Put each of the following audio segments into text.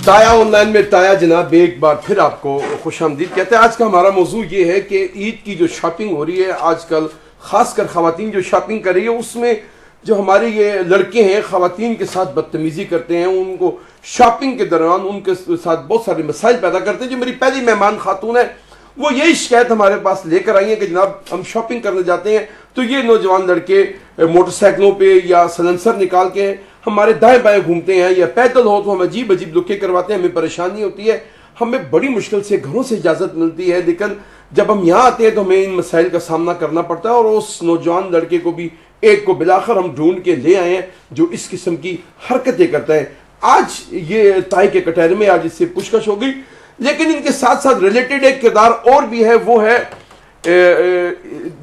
ताया ऑनलाइन में ताया जनाब एक बार फिर आपको खुशामदीद कहते हैं। आज का हमारा मौजू ये है कि ईद की जो शॉपिंग हो रही है आजकल, खासकर खवातीन जो शॉपिंग कर रही है, उसमें जो हमारे ये लड़के हैं खवातीन के साथ बदतमीजी करते हैं, उनको शॉपिंग के दौरान उनके साथ बहुत सारे मसाइल पैदा करते हैं। जो मेरी पहली मेहमान खातून है वो यही शिकायत हमारे पास लेकर आई है कि जनाब हम शॉपिंग करने जाते हैं तो ये नौजवान लड़के मोटरसाइकिलों पे या सलेंसर निकाल के हमारे दाएं बाएं घूमते हैं, या पैदल हो तो हम अजीब अजीब लुके करवाते हैं। हमें परेशानी होती है, हमें बड़ी मुश्किल से घरों से इजाज़त मिलती है, लेकिन जब हम यहाँ आते हैं तो हमें इन मसाइल का सामना करना पड़ता है। और उस नौजवान लड़के को भी एक को बिलाकर हम ढूंढ के ले आए हैं जो इस किस्म की हरकतें करता है। आज ये ताई के कटहरे में आज इससे पुछकछ हो गई, लेकिन इनके साथ साथ रिलेटेड एक किरदार और भी है, वो है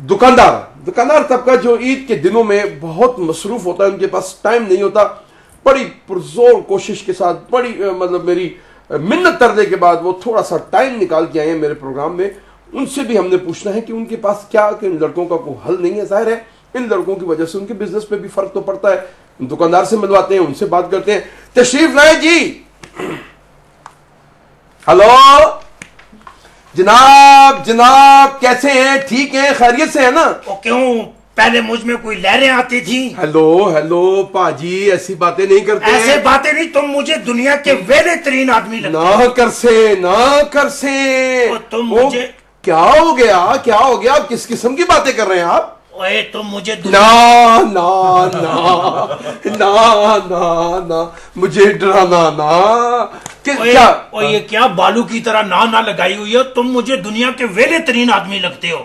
दुकानदार तबका जो ईद के दिनों में बहुत मसरूफ होता है, उनके पास टाइम नहीं होता। बड़ी पुरजोर कोशिश के साथ, बड़ी मतलब मेरी मिन्नत करने के बाद वो थोड़ा सा टाइम निकाल के आए हैं मेरे प्रोग्राम में। उनसे भी हमने पूछना है कि उनके पास क्या, कि इन लड़कों का कोई हल नहीं है। जाहिर है इन लड़कों की वजह से उनके बिजनेस पे भी फर्क तो पड़ता है। दुकानदार से मिलवाते हैं, उनसे बात करते हैं। तशरीफ लाए जी। हेलो जनाब कैसे हैं? ठीक हैं, खैरियत से है ना? क्यों पहले मुझ में कोई लहरें आती थी? हेलो पाजी, ऐसी बातें नहीं करते। ऐसे बातें नहीं, तुम मुझे दुनिया के वेले तरीन आदमी लगते हो। ना कर से तुम मुझे क्या हो गया? किस किस्म की बातें कर रहे हैं आप? ओए तुम मुझे ना मुझे डराना ना। क्या ये क्या बालू की तरह ना लगाई हुई हो? तुम मुझे दुनिया के वेले तरीन आदमी लगते हो।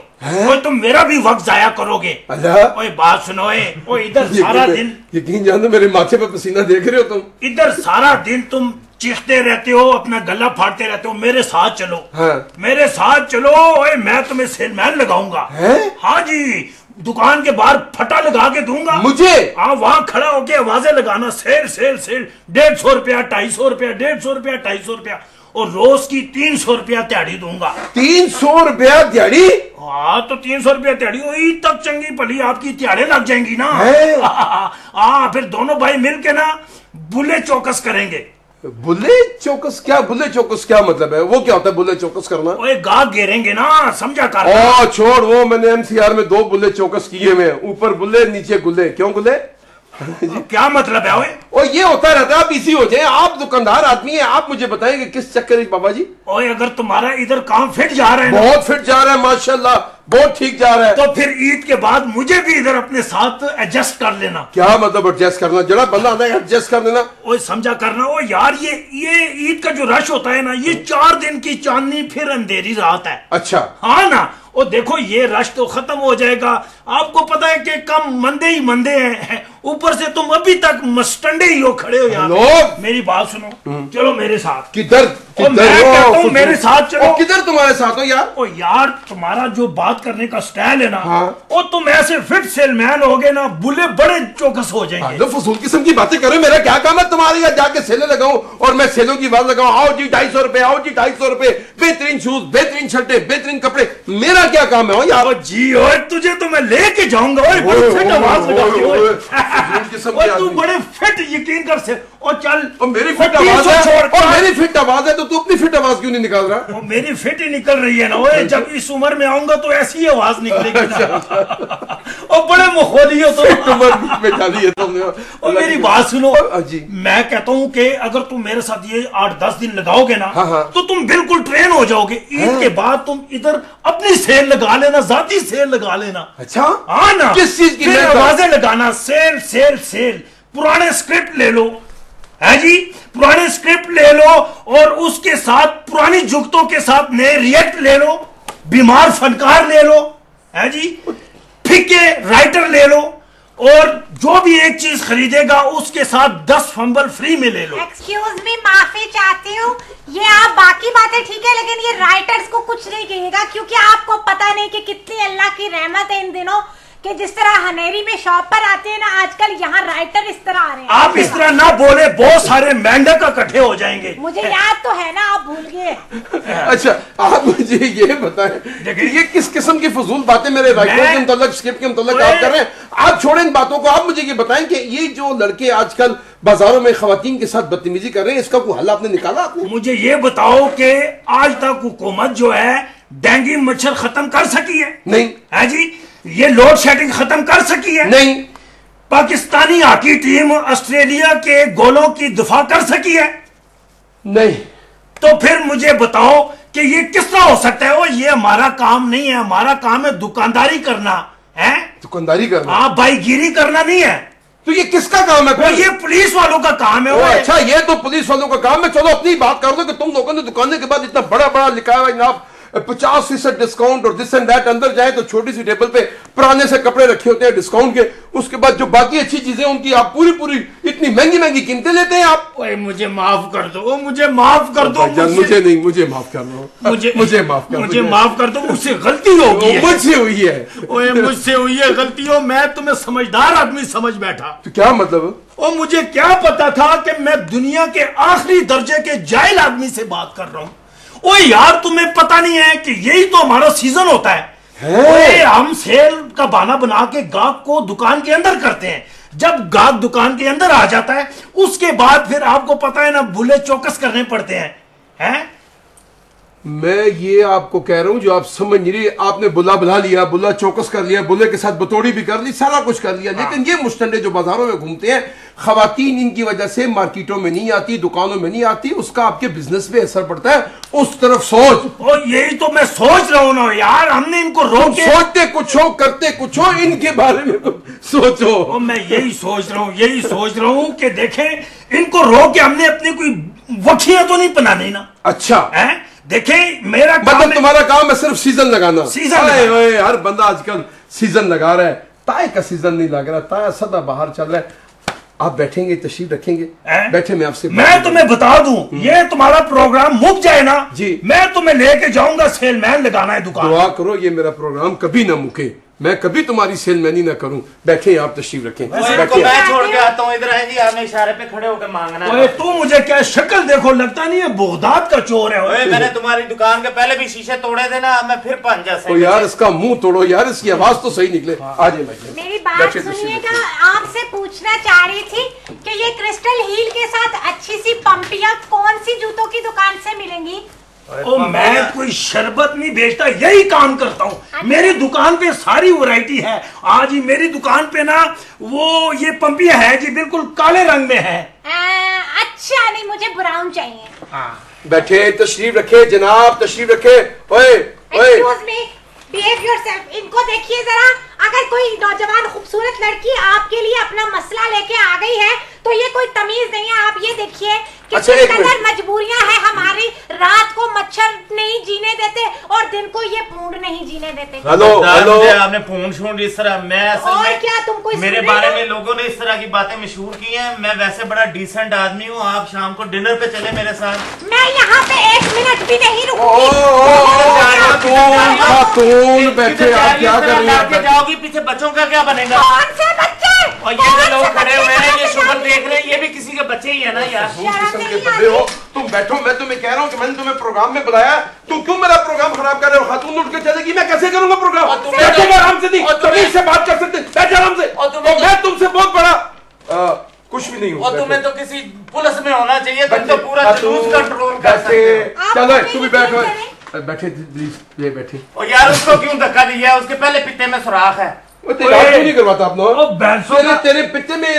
ओए तुम मेरा भी वक्त जाया करोगे। ओए बात सुनो। ओए इधर सारा दिन, यकीन जानो मेरे माथे पे पसीना देख रहे हो तुम। इधर सारा दिन तुम चीखते रहते हो, अपना गला फाड़ते रहते हो। मेरे साथ चलो। मेरे साथ चलो। ओए मैं तुम्हें सेलमैन लगाऊंगा। हाँ जी, दुकान के बाहर फटा लगा के दूंगा मुझे। हाँ, वहां खड़ा होके आवाजें लगाना, सेल 150 रुपया, 250 रुपया, 150 रुपया, 250 रुपया, और रोज की 300 रुपया दिहाड़ी दूंगा। 300 रुपया दिहाड़ी? हाँ तो 300 रुपया दिहाड़ी हुई तक चंगी भली आपकी दिहाड़ी लग जाएंगी ना। हाँ फिर दोनों भाई मिल के ना बुले चौकस करेंगे। बुले चौकस क्या मतलब है? वो क्या होता है बुले चौकस करना? ओए गाग घेरेंगे ना, समझा कर। छोड़, वो मैंने एमसीआर में 2 बुले चौकस किए हुए, ऊपर बुले नीचे गुले। क्यों गुले? क्या मतलब है? ओए ये होता रहता है, आप इसी हो जाए। आप दुकानदार आदमी हैं, आप मुझे बताएंगे किस चक्कर है बाबा जी? ओए अगर तुम्हारा इधर काम फिट जा रहा है, बहुत फिट जा रहा है माशाल्लाह, बहुत ठीक जा रहा है, तो फिर ईद के बाद मुझे भी इधर अपने साथ एडजस्ट कर लेना। क्या मतलब एडजस्ट करना? जरा बंदा आता है एडजस्ट कर देना। ओए समझा करना। ओ यार ये ईद का जो रश होता है ना, ये 4 दिन की चांदनी फिर अंधेरी रात है। अच्छा हाँ ना। और देखो ये रश तो खत्म हो जाएगा। आपको पता है कि कम मंदे ही मंदे हैं, ऊपर से तुम अभी तक मस्टंडे ही हो खड़े हो यार। मेरी बात सुनो, चलो मेरे साथ। किधर? मेरे साथ चलो। किधर तुम्हारे साथ हो यार? ओ यार तुम्हारा जो बात करने का स्टाइल है ना, और तुम ऐसे फिट सेलमैन होगे ना, बुले बड़े चौकस हो जाएंगे। फजूल किस्म की बातें करो। मेरा क्या काम है तुम्हारे यहाँ जाके सेले लगाऊं और मैं सेलों की बात लगाऊं? आओ जी 250 रुपए, आओ जी 250 रुपए, बेहतरीन शूज, बेहतरीन शर्टें, बेहतरीन कपड़े। मेरा क्या काम है यार? जी ओए तुझे तो मैं लेके जाऊंगा। फिट आवाज लगा के तू बड़े फिट, यकीन कर से। और चल, मेरी फिट आवाज है तो तू अपनी फिट आवाज क्यों नहीं निकाल रहा? मेरी फिट ही निकल रही है ना। ओए जब इस उम्र में आऊंगा तो ऐसी ही आवाज निकलेगी ना। और बड़े मखौली हो तुम। और मेरी बात सुनो जी, मैं कहता हूँ कि अगर तुम मेरे साथ ये 8-10 दिन लगाओगे ना, तो तुम बिल्कुल ट्रेन हो जाओगे। ईद के बाद तुम इधर अपनी सेल लगा लेना, जाती सेल लगा लेना। अच्छा हाँ ना। किस चीज की? आवाजें लगाना, सेल। पुराने स्क्रिप्ट ले लो, है जी, पुराने स्क्रिप्ट ले लो, और उसके साथ पुरानी जुगतों के साथ नए रिएक्ट ले लो, बीमार फनकार ले लो, है जी, फीके राइटर ले लो, और जो भी एक चीज खरीदेगा उसके साथ 10 फंबल फ्री में ले लो। एक्सक्यूज मी, माफी चाहती हूँ। ये आप बाकी बातें ठीक है, लेकिन ये राइटर्स को कुछ नहीं कहेगा, क्योंकि आपको पता नहीं कि कितनी अल्लाह की रहमत है इन दिनों कि जिस तरह हनेरी में शॉप पर आते हैं ना आजकल, यहाँ राइटर इस तरह आ रहे हैं। आप इस तरह ना बोले, बहुत सारे मेंढक इकट्ठे हो जाएंगे। मुझे याद तो है ना, आप भूल गए। अच्छा आप मुझे ये बताएं कि ये किस किस्म की फजूल बातें मेरे राइटर के मुताल्लिक, स्क्रिप्ट के मुताल्लिक आप कर रहे हैं? आप छोड़ें इन बातों को, आप मुझे ये बताएं कि ये जो लड़के आजकल बाजारों में खवातीन के साथ बदतमीजी कर रहे हैं, इसका कोई हल आपने निकाला? आपने मुझे ये बताओ कि आज तक हुकूमत जो है डेंगू मच्छर खत्म कर सकी है? नहीं है जी। ये लोड शेडिंग खत्म कर सकी है? नहीं। पाकिस्तानी हॉकी टीम ऑस्ट्रेलिया के गोलों की दिफा कर सकी है? नहीं। तो फिर मुझे बताओ कि ये किस तरह हो सकता है? वो ये हमारा काम नहीं है, हमारा काम है दुकानदारी करना है। दुकानदारी करना? हाँ, भाईगिरी करना नहीं है। तो ये किसका काम है फिर? ये पुलिस वालों का काम है। अच्छा ये तो पुलिस वालों का काम है। चलो अपनी बात कर दो कि तुम लोगों ने दुकान के बाद इतना बड़ा बड़ा लिखा है जनाब 50% डिस्काउंट और दिस एंड दैट, अंदर जाए तो छोटी सी टेबल पे पुराने से कपड़े रखे होते हैं डिस्काउंट के, उसके बाद जो बाकी अच्छी चीजें उनकी आप पूरी पूरी इतनी महंगी महंगी कीमतें लेते हैं आप। ओए मुझे माफ कर दो, मुझे माफ कर दो। मुझे नहीं, मुझे माफ कर दो, मुझे माफ कर दो, मुझे माफ कर दो। मुझसे गलती होगी, मुझसे हुई है। ओए मुझसे हुई है गलती हो। मैं तुम्हें समझदार आदमी समझ बैठा। तो क्या मतलब? और मुझे क्या पता था कि मैं दुनिया के आखिरी दर्जे के जाहिल आदमी से बात कर रहा हूं। ओ यार तुम्हें पता नहीं है कि यही तो हमारा सीजन होता है। ओए हम सेल का बहाना बना के गाहक को दुकान के अंदर करते हैं। जब गाहक दुकान के अंदर आ जाता है उसके बाद फिर आपको पता है ना, बुले चौकस करने पड़ते हैं। मैं ये आपको कह रहा हूं जो आप समझ नहीं रही। आपने बुला लिया, बुला चौकस कर लिया, बुले के साथ बतौड़ी भी कर ली, सारा कुछ कर लिया, लेकिन ये मुस्टंडे जो बाजारों में घूमते हैं, खवातीन इनकी वजह से मार्केटों में नहीं आती, दुकानों में नहीं आती, उसका आपके बिजनेस पे असर पड़ता है। उस तरफ सोच। और यही तो मैं सोच रहा हूं ना यार, हमने इनको रोके। सोचते कुछ हो करते कुछ हो, इनके बारे में सोचो। और मैं यही सोच रहा हूं कि देखें इनको रोक के हमने अपनी कोई वखियां तो नहीं बनानी ना। अच्छा है, देखें मेरा मतलब तुम्हारा काम है सिर्फ सीजन लगाना। सीजन हर बंदा आजकल सीजन लगा रहा है। ताए का सीजन नहीं लग रहा, ताया सदा बाहर चल रहा है। आप बैठेंगे, तशरीफ रखेंगे? बैठे, मैं आपसे मैं तुम्हें बता दूं, ये तुम्हारा प्रोग्राम मुक जाए ना जी, मैं तुम्हें लेके जाऊंगा, सेलमैन लगाना है दुकान। दुआ करो ये मेरा प्रोग्राम कभी ना मुके, मैं कभी तुम्हारी सेलमैनी ना करूं। बैठे आप, तशरीफ रखें। मैं छोड़ के आता हूं, इधर आएंगे आपने इशारे पे खड़े होकर मांगना है। तू मुझे क्या शक्ल देखो, लगता नहीं है बगदाद का चोर है। ओए मैंने तुम्हारी दुकान के पहले भी शीशे तोड़े थे ना, मैं फिर पंजा से। यार इसका मुंह तोड़ो यार, इसकी आवाज तो सही निकले। आज मेरी बात सुनिएगा, आपसे पूछना चाह रही थी कि ये क्रिस्टल हील के साथ अच्छी सी पंपियां कौन सी जूतों की दुकान से मिलेंगी? ओ मैं कोई शरबत नहीं बेचता, यही काम करता हूँ। मेरी दुकान पे सारी वैरायटी है। आज ही मेरी दुकान पे ना वो ये पंपिया है जी, बिल्कुल काले रंग में है। अच्छा नहीं, मुझे ब्राउन चाहिए। बैठे, तशरीफ रखे जनाब, तशरीफ रखे। ओए एक्सक्यूज मी, बिहेव योरसेल्फ। इनको देखिए जरा, अगर कोई नौजवान खूबसूरत लड़की आपके लिए अपना मसला लेके आ गई है तो ये कोई तमीज नहीं है। आप ये देखिए अच्छा, कलर मजबूरियां हैं हमारी। रात को मच्छर नहीं जीने देते और दिन को ये पूंड नहीं जीने देते। हेलो हेलो, आपने फोन शोन इस तरह, मैं और क्या तुमको मेरे बारे में लोगों ने इस तरह की बातें मशहूर की हैं। मैं वैसे बड़ा डिसेंट आदमी हूँ। आप शाम को डिनर पे चले मेरे साथ। मैं यहाँ पे 1 मिनट भी नहीं रुकूंगी। बैठे, आप क्या कर रही हैं? जाओगी पीछे, बच्चों का क्या बनेगा? कौन से बच्चे? और ये जो लोग खड़े हुए हैं, ये शुगर देख रहे हैं, ये भी किसी के बच्चे ही है ना यार। के बड़े हो तुम, बैठो। मैं तुम्हें कह रहा हूँ कि मैंने तुम्हें प्रोग्राम में बुलाया, तुम क्यों मेरा प्रोग्राम खराब कर रहे हो? खातून उठ के चलेगी, मैं कैसे करूंगा प्रोग्राम? बैठो आराम से, नहीं तमीज से बात कर सकते, बैठे आराम से। और मैं तुमसे बहुत बड़ा कुछ भी नहीं हूँ। और तुम्हें तो किसी पुलिस में होना चाहिए, तुम तो पूरा जुलूस कंट्रोल कर सकते हो। चलो तुम भी बैठो, बैठे प्लीज, ये बैठे। और यार उसको क्यों धक्का दिया? उसके पहले पित्ते में सुराख है। नहीं करवाता अपना, तेरे पित्ते में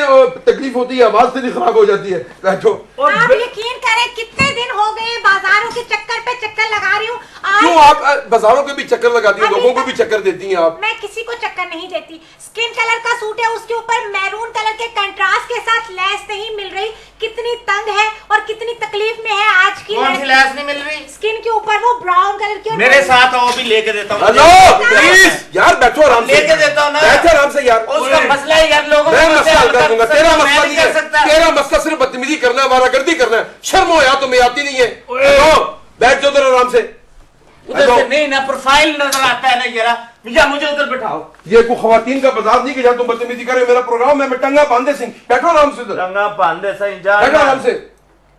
तकलीफ होती है, आवाज तेरी खराब हो जाती है। बैठो। आप यकीन करें कितने दिन हो गए बाजारों के चक्कर पे चक्कर लगा रही हूँ। क्यों आप बाजारों के भी चक्कर लगाती हैं, लोगों को भी चक्कर देती हैं आप? मैं किसी को चक्कर नहीं देती। स्किन कलर का सूट है, उसके ऊपर मैरून कलर के कंट्रास्ट के साथ लैस नहीं मिल रही। कितनी तंग है और कितनी तकलीफ में है आज की। कौन सी लैस नहीं मिल रही? स्किन के ऊपर वो ब्राउन कलर की। मेरे साथ आओ, भी लेके देता हूँ। हेलो प्लीज यार, बैठो आराम से, लेके देता हूँ ना। बैठे आराम से यार। उसका मसला है यार, लोगों मैं मसला हल कर दूंगा। तेरा मसला नहीं है, तेरा मसला सिर्फ बदतमीजी करना है, वारागर्दी करना है। शर्म हो यार, तुम्हें आती नहीं है। बैठ जाओ उधर आराम से। उधर से नहीं ना प्रोफाइल नजर आता है ना जरा, भैया मुझे उधर बैठाओ। ये कोई खवातीन का बाजार नहीं कि जहाँ तुम बदतमीजी करे। मेरा प्रोग्राम है, मैं टंगा बांधे सिंह, बैठो आराम से उधर, टंगा बांधे सही जा, बैठो आराम से।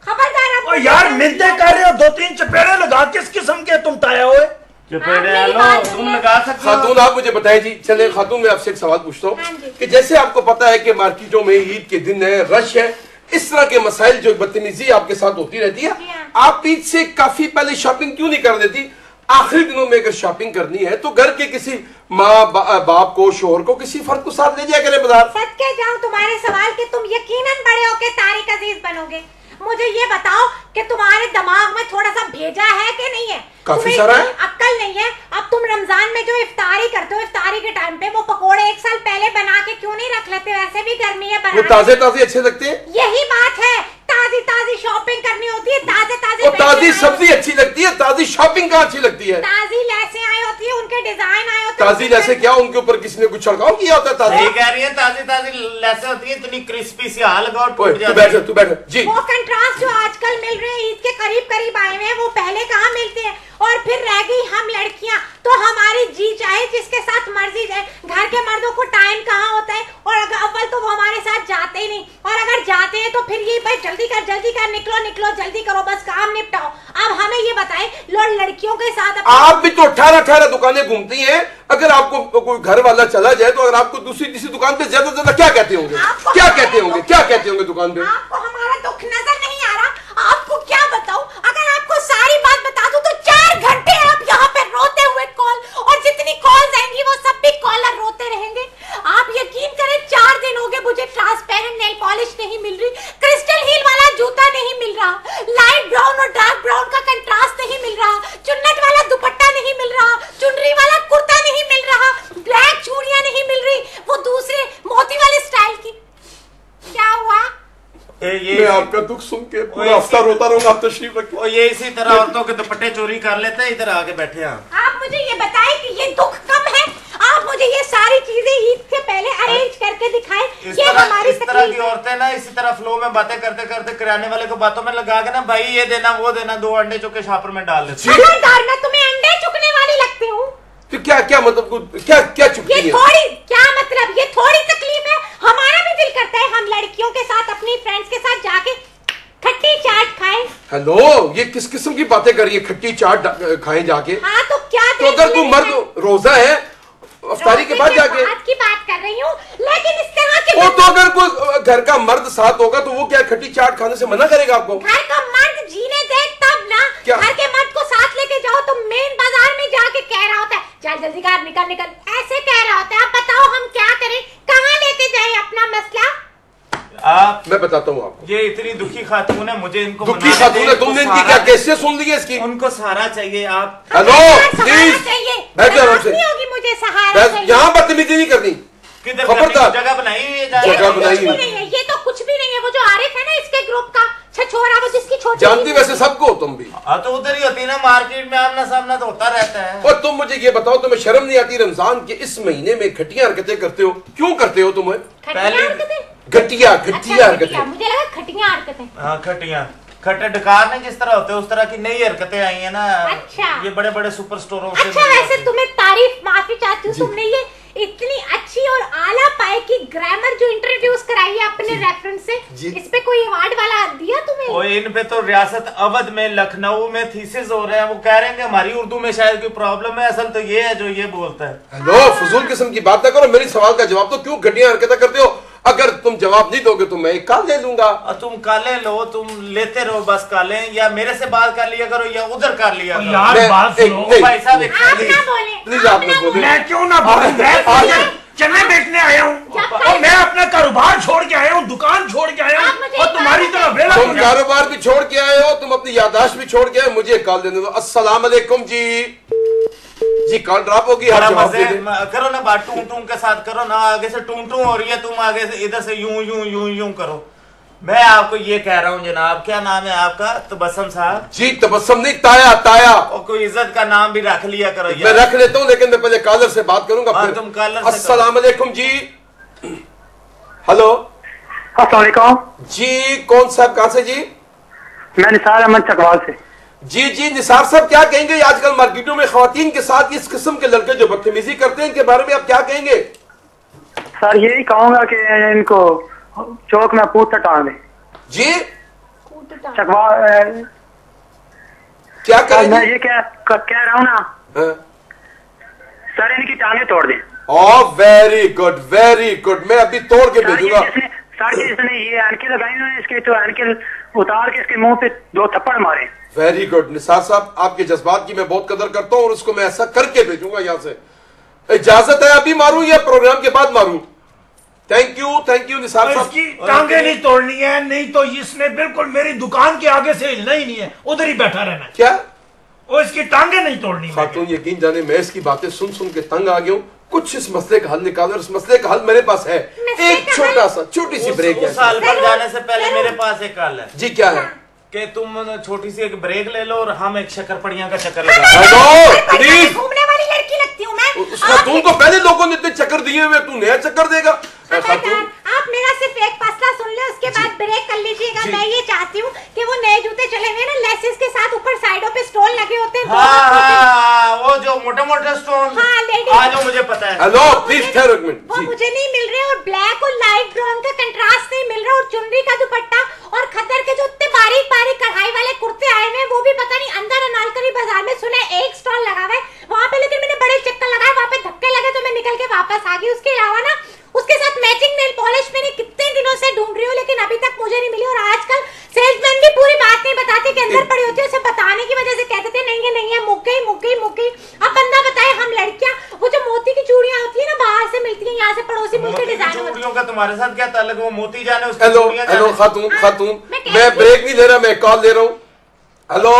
खबरदार ओ यार मिलते कर रहे हो, 2-3 चपेड़े लगा, किस किस्म के तुम ताया हुए? चपेड़े लो तुम लगा सकते हो। खातून आप मुझे बताएं जी। चले खातून, मैं आपसे एक सवाल पूछता हूँ कि जैसे आपको पता है कि मार्केटों में ईद के दिन है, रश है, इस तरह के मसाइल जो बदतमीजी आपके साथ होती रहती है, आप ईद से काफी पहले शॉपिंग क्यों नहीं कर देती? आखिरी दिनों में अगर शॉपिंग करनी है तो घर के किसी माँ बाप को, शोहर को, किसी फर्द को साथ ले जाया करें बाजार। सच के जाऊं तुम्हारे सवाल के तुम यकीनन बड़े होके तारिक अजीज बनोगे। मुझे ये बताओ कि तुम्हारे दिमाग में थोड़ा सा भेजा है कि नहीं है? काफी सारा है। अक्ल नहीं है? अब तुम रमजान में जो इफ्तारी करते हो, इफ्तारी के टाइम पे वो पकोड़े 1 साल पहले बना के क्यों नहीं रख लेते? वैसे भी गर्मी है, वो ताजे ताजे अच्छे लगते हैं। यही बात है, ताजी ताजी शॉपिंग करनी होती है, ताजे ताजे ताजी सब्जी अच्छी लगती है, ताजी शॉपिंग कहाँ अच्छी लगती है? ताजी लैसे आई होती है, उनके डिजाइन आए होते हैं। ताजी लैसे क्या, उनके ऊपर किसी ने कुछ छिड़काव किया होता है? ताजी कह रही है, ताजी ताजी लैसे होती है, इतनी क्रिस्पी सी हाल लगाओ टूट तू बैठ तू बैठ जी। वो कंट्रास्ट जो आजकल मिल रहे हैं ईद के करीब करीब आए हुए हैं, वो पहले कहाँ मिलते हैं? और फिर रह गई हम लड़कियां, तो हमारी जी चाहे जिसके साथ मर्जी जाए, घर के मर्दों को टाइम कहाँ होता है? और अगर अव्वल तो वो हमारे साथ जाते ही नहीं, और अगर जाते हैं तो फिर ये भाई जल्दी कर निकलो निकलो, जल्दी करो, बस काम निपटाओ। अब हमें ये बताएं, लड़कियों के साथ आप भी तो 18 दुकानें घूमती हैं। अगर आपको कोई घर वाला चला जाए तो अगर आपको दूसरी किसी दुकान पे ज्यादा ज्यादा क्या कहते होंगे? क्या कहते होंगे? क्या कहते होंगे दुकान पे? आपको हमारा दुख नजर नहीं आ रहा? आपको क्या बताऊं? अगर आपको सारी बात बता दूं तो 4 घंटे आप यहाँ पे रोते हुए कॉल, और जितनी कॉल्स आएंगी वो सब भी कॉलर रोते रहेंगे। आप यकीन करें, 4 दिन हो गए मुझे ट्रांसपेरेंट नेल पॉलिश नहीं मिल रही, क्रिस्टल हील वाला जूता नहीं मिल रहा, लाइट ब्राउन और डार्क ब्राउन का कंट्रास्ट नहीं मिल रहा, चुन्नट वाला दुपट्टा नहीं मिल रहा, चुनरी वाला कुर्ता नहीं मिल रहा, ब्लैक चूड़ियां नहीं मिल रही, वो दूसरे मोती वाले स्टाइल की। क्या हुआ? मैं आपका दुख सुन के पूरा हफ्ता रोता रहूंगा। आप तशरीफ रखिए। और ये इसी तरह औरतों के दुपट्टे चोरी कर लेते हैं, इधर आके बैठे हैं। आप मुझे ये बताएं कि ये दुख कब है? आप मुझे ये सारी चीजें ईद से पहले अरेंज करके दिखाएं। ये हमारी इस तरह की औरतें ना इसी तरह फ्लो में बातें करते करते किराने वाले को बातों में लगा के ना, भाई ये देना वो देना, 2 अंडे चुके छापर में डाल देते। खबरदार, मैं तुम्हें अंडे चुकने वाली लगती हूँ? तो क्या मतलब क्या चुपती ये है? थोड़ी क्या मतलब, ये थोड़ी तकलीफ है? हमारा भी दिल करता है हम लड़कियों के साथ, अपनी फ्रेंड्स के साथ जाके खट्टी चाट खाएं। हेलो, ये किस किस्म की बातें कर रही है? खट्टी चाट खाएं जाके? हाँ तो क्या? तो अगर तू मर्द रोजा है, अफ्तारी के बाद जाके की बात कर रही हूँ, लेकिन इस तरह के वो तो अगर कोई घर का मर्द साथ होगा तो वो क्या खट्टी चाट खाने से मना करेगा आपको? घर का मर्द जीने दे तब ना। क्या? घर के मर्द को साथ लेके जाओ तो मेन बाजार में जाके कह रहा होता है, चल जल्दी कर, निकल, ऐसे कह रहा होता है। आप बताओ हम क्या करें, कहाँ लेके जाए अपना मसला? मैं बताता हूँ आपको। ये इतनी दुखी खातून है, मुझे इनको दुखी खातून है, तुमने इनकी क्या कैसे सुन ली है इसकी? उनको सहारा चाहिए। आप हेलो प्लीज बैठ जाओ आराम से। मुझे सहारा चाहिए। यहाँ बदतमीजी नहीं करनी। किधर खबरदार। जगह बनाई, जगह बनाई नहीं है, ये तो कुछ भी नहीं है। वो जो आरिफ है ना इसके ग्रुप का छछोरा, वो जिसकी छोटी जानती वैसे सबको तुम भी। तो उधर ही होती ना, मार्केट में आमना सामना तो होता रहता है। और तुम मुझे ये बताओ, तुम्हें शर्म नहीं आती रमजान के इस महीने में घटिया हरकतें करते हो? क्यों करते हो तुम्हें? पहले घटिया हरकतें। मुझे लगा खटिया हरकतें। हाँ खटिया, खट्टे डकार नहीं जिस तरह होते उस तरह की नई हरकतें आई है ना। अच्छा। ये बड़े बड़े सुपर स्टोरों से। अच्छा वैसे तुम्हें तारीफ, माफी चाहती हूँ, तुमने ये इतनी अच्छी और आला पाए की ग्रामर जो इंट्रोड्यूस कराई है अपने रेफरेंस से, इस पे कोई अवार्ड वाला दिया तुम्हें? ओ इन पे तो रियासत अवध में, लखनऊ में थीसिस हो रहे हैं। वो कह रहे हैं कि हमारी उर्दू में शायद कोई प्रॉब्लम है, असल तो ये है जो ये बोलता है। हेलो, फजूल किस्म की बात ना करो। मेरी सवाल का जवाब तो क्यों घटिया हरकतें करते हो? अगर तुम जवाब नहीं दोगे तो मैं एक काल दे दूंगा। और तुम काले लो, तुम लेते रहो बस काले, या मेरे से बात कर लिया करो या उधर कर लिया करो। यार बात सुनो भाई साहब, आप ना बोले, प्लीज आप ना बोले। मैं क्यों ना बोलूं? मैं चने बेचने आया हूँ और मैं अपना कारोबार छोड़ के आया हूँ, दुकान छोड़ के आया हूँ, और तुम्हारी तरह वेला तुम कारोबार भी छोड़ के आए हो, तुम अपनी याददाश्त भी छोड़ के आए। मुझे एक कॉल देने दो। अस्सलाम वालेकुम जी कॉल ड्रॉप होगी। आप जवाब दे दें। करो ना बात, टूं टूं के साथ करो ना। आगे से टूं टूं हो रही है, तुम आगे से इधर से यूं यूं यूं यूं करो। मैं आपको ये कह रहा हूँ जनाब, क्या नाम है आपका? तबस्सुम साहब जी? तबस्सुम नहीं, ताया। और कोई इज्जत का नाम भी रख लिया करो यार। मैं रख लेता हूँ, लेकिन मैं पहले कॉलर से बात करूंगा। फिर तुम कॉलर। अस्सलाम वालेकुम जी। हेलो अस्सलाम वालेकुम जी, कौन साहब? कहाँ से जी? मैं निसार अहमद चकवाल से। जी जी निसार साहब क्या कहेंगे? आजकल मार्केटों में खवातीन के साथ इस किस्म के लड़के जो बदतमीजी करते हैं इनके बारे में आप क्या कहेंगे? सर यही कहूंगा कि इनको चौक में पूछता टांग दे जी चकवा क्या कहेंगे? मैं ये कह रहा हूँ ना हाँ। सर इनकी टांगे तोड़ दे। वेरी गुड वेरी गुड, मैं अभी तोड़ के भेजूंगा। सर जिसने ये एनके लगाई ना इसके तो एनके उतार के इसके मुंह पे 2 थप्पड़ मारे। वेरी गुड निसार साहब, आपके जज्बात की मैं बहुत कदर करता हूँ और उसको मैं ऐसा करके भेजूंगा यहाँ से। इजाजत है अभी मारूं या प्रोग्राम के बाद मारूं? थैंक यू निसार साहब। इसकी टांगे नहीं तोड़नी है, नहीं तो इसने बिल्कुल मेरी दुकान के आगे से हिलना ही नहीं है, उधर ही बैठा रहना है। क्या? वो इसकी टांगे नहीं तोड़नी। खातून यकीन जाने मैं इसकी बातें सुन सुन के तंग आ गया हूँ। कुछ इस मसले का हल निकालो, इस मसले का हल मेरे पास है। एक छोटी सी ब्रेक है। साल पर जाने से पहले मेरे पास एक हल है। जी क्या है? कि तुम छोटी सी एक ब्रेक ले लो और हम एक शक्करपड़ियां का चक्कर लगा। हेलो प्लीज, घूमने वाली लड़की लगती हूँ मैं। उस खातून को पहले लोगों ने इतने चक्कर दिए हुए, तू नया चक्कर देगा? खातून आप मेरा सिर्फ एक फैसला सुन ले, उसके बाद ब्रेक कर लीजिएगा। मैं ये चाहती हूँ कि वो नए जूते चले हुए ना, लेसेस के साथ ऊपर साइडों पे स्टोन लगे होते हैं। हाँ, वो जो मोटे मोटे स्टोन। हाँ, लेडीज। हाँ, जो मुझे पता है। हेलो प्लीज ठहरो एक मिनट। वो मुझे नहीं मिल रहे और ब्लैक और लाइट ब्राउन का कंट्रास्ट नहीं मिल रहा और चुनरी का दुपट्टा और खद्दर के जो इतने बारीक बारीक कढ़ाई वाले कुर्ते आए हुए, वो भी पता नहीं अंदर अनारकली बाजार में सुने एक स्टॉल लगा हुआ है वहां पे, लेकिन मैंने बड़े चक्कर लगाए, वहां पे धक्के लगे तो मैं निकल के वापस आ गई। उसके अलावा ना उसके साथ मैचिंग नेल पॉलिश मैंने कितने दिनों से ढूंढ रही हूँ लेकिन अभी तक मुझे नहीं मिली। और आजकल सेल्समैन भी पूरी बात नहीं बताते कि अंदर पड़ी होती है, उसे बताने की वजह से कहते थे नहीं है मुक गई। अब बंदा बताए, हम लड़कियां वो जो मोती की चूड़ियां होती है ना बाहर से मिलती है, यहाँ से पड़ोसी मुल्क के डिजाइन चूड़ियों का तुम्हारे साथ क्या ताल्लुक? वो मोती जाने उसकी हेलो चूड़ियां हेलो जाने। खातून मैं ब्रेक नहीं ले रहा, मैं कॉल ले रहा हूँ। हेलो,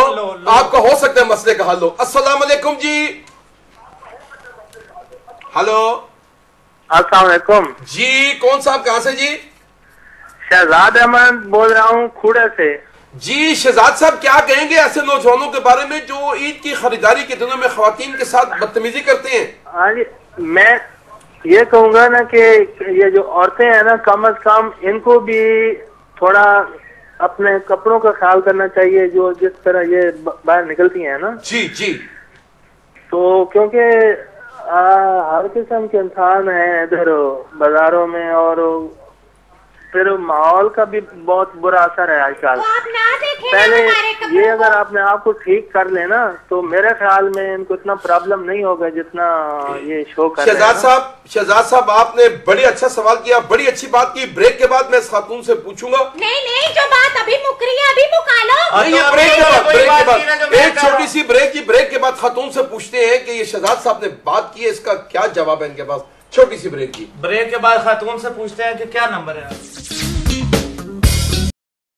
आपका हो सकता है मसले का हल हो। अस्सलाम वालेकुम जी। हेलो अस्सलाम वालेकुम जी, कौन साहब कहाँ से जी? शहजाद अहमद बोल रहा हूँ खूड़ा से। जी शहजाद साहब, क्या कहेंगे ऐसे नौजवानों के बारे में जो ईद की खरीदारी के दिनों में खवातीन के साथ बदतमीजी करते हैं? हाँ जी, मैं ये कहूँगा ना कि ये जो औरतें हैं ना, कम अज कम इनको भी थोड़ा अपने कपड़ों का ख्याल करना चाहिए, जो जिस तरह ये बाहर निकलती हैं ना। जी जी। तो क्योंकि हर किस्म के इंसान है इधर बाजारों में, और फिर माहौल का भी बहुत बुरा असर है आजकल। तो आप ना देखें पहले हमारे कपड़ों ये को। अगर आपने आपको ठीक कर लेना तो मेरे ख्याल में इनको इतना प्रॉब्लम नहीं होगा जितना ये शो कर रहे हैं। शहजाद साहब आपने बड़ी अच्छा सवाल किया, बड़ी अच्छी बात की। ब्रेक के बाद मैं इस खातून से पूछूंगा। नहीं जो बात अभी मुक रही है अभी मुका लो। नहीं, ये ब्रेक के बाद एक छोटी सी ब्रेक के बाद खातून से पूछते हैं कि ये शहजाद साहब ने बात की है, इसका क्या जवाब है इनके पास। छोटी सी ब्रेक की। ब्रेक के बाद खातून से पूछते हैं कि क्या नंबर है।